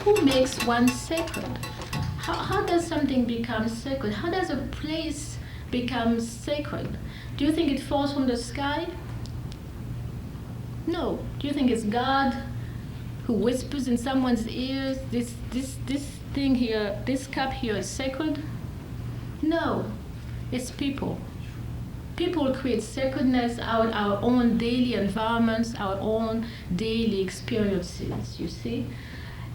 who makes one sacred? How does something become sacred? How does a place become sacred? Do you think it falls from the sky? No. Do you think it's God who whispers in someone's ears, this thing here, this cup here is sacred? No. It's people. People create sacredness out of our own daily environments, our own daily experiences, you see?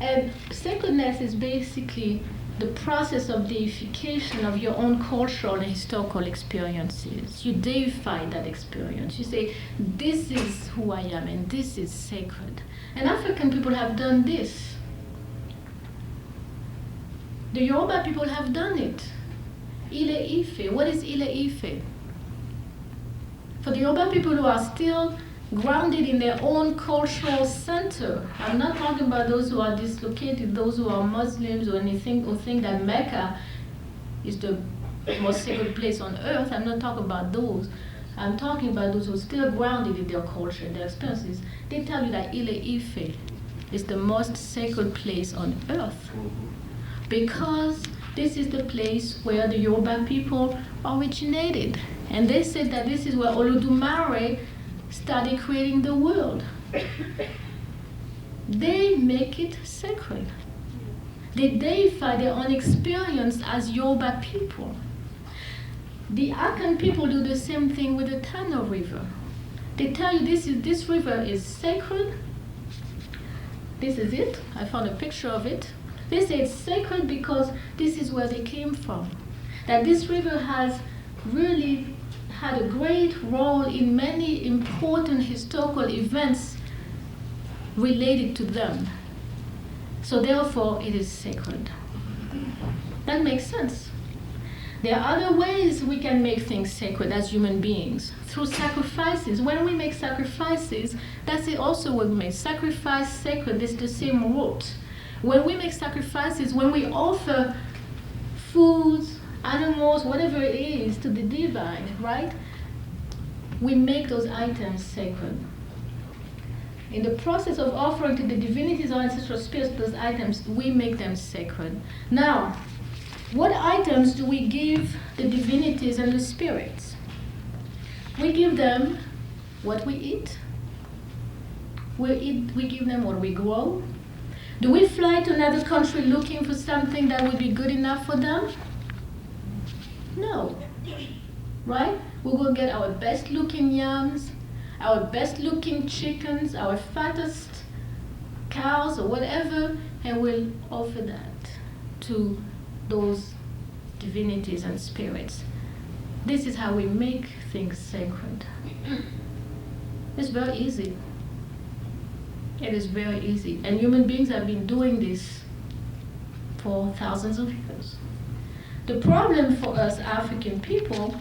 And sacredness is basically the process of deification of your own cultural and historical experiences. You deify that experience. You say, this is who I am and this is sacred. And African people have done this. The Yoruba people have done it. Ile Ife. What is Ile Ife? For the Yoruba people who are still grounded in their own cultural center, I'm not talking about those who are dislocated, those who are Muslims or anything, or think that Mecca is the most sacred place on earth. I'm not talking about those. I'm talking about those who are still grounded in their culture, their experiences. They tell you that Ile Ife is the most sacred place on earth because this is the place where the Yoruba people originated. And they said that this is where Olodumare started creating the world. They make it sacred. They deify their own experience as Yoruba people. The Akan people do the same thing with the Tano River. They tell you this river is sacred. This is it. I found a picture of it. They say it's sacred because this is where they came from. That this river has really had a great role in many important historical events related to them. So therefore, it is sacred. That makes sense. There are other ways we can make things sacred as human beings, through sacrifices. When we make sacrifices, that's it also what we make. Sacrifice, sacred, is the same root. When we make sacrifices, when we offer foods, animals, whatever it is, to the divine, right? We make those items sacred. In the process of offering to the divinities or ancestral spirits those items, we make them sacred. Now, what items do we give the divinities and the spirits? We give them what we eat. We give them what we grow. Do we fly to another country looking for something that would be good enough for them? No. Right? We'll go get our best looking yams, our best looking chickens, our fattest cows or whatever, and we'll offer that to those divinities and spirits. This is how we make things sacred. It's very easy. It is very easy. And human beings have been doing this for thousands of years. The problem for us African people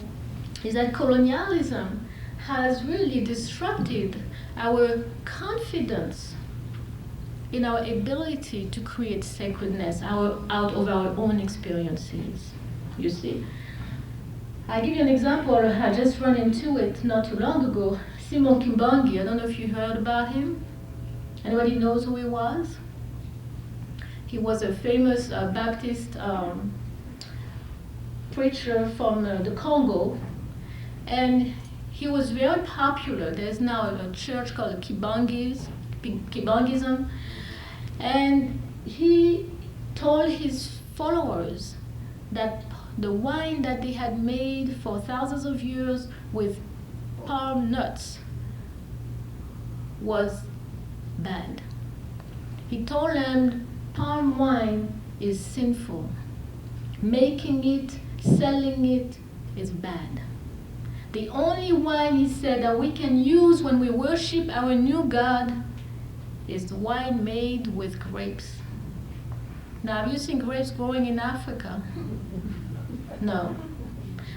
is that colonialism has really disrupted our confidence in our ability to create sacredness out of our own experiences, you see. I'll give you an example. I just ran into it not too long ago. Simon Kimbangi, I don't know if you heard about him. Anybody knows who he was? He was a famous Baptist preacher from the Congo, and he was very popular. There's now a church called Kibangism, and he told his followers that the wine that they had made for thousands of years with palm nuts was bad. He told them palm wine is sinful. Making it, selling it is bad. The only wine, he said, that we can use when we worship our new God is wine made with grapes. Now, have you seen grapes growing in Africa? No.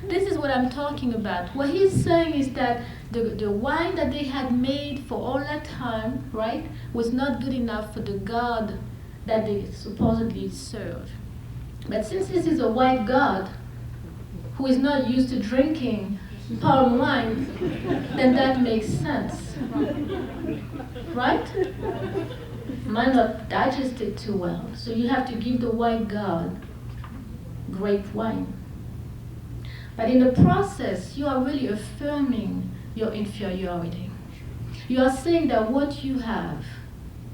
This is what I'm talking about. What he's saying is that the wine that they had made for all that time, right, was not good enough for the God that they supposedly serve. But since this is a white God who is not used to drinking palm wine, then that makes sense. Right? might not digest it too well. So you have to give the white God grape wine. But in the process, you are really affirming your inferiority. You are saying that what you have,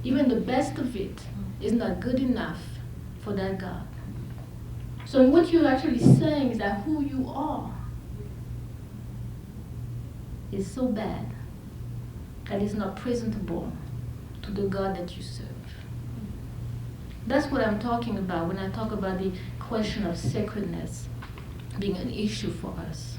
even the best of it, is not good enough for that God. So what you're actually saying is that who you are is so bad that it's not presentable to the God that you serve. That's what I'm talking about when I talk about the question of sacredness being an issue for us.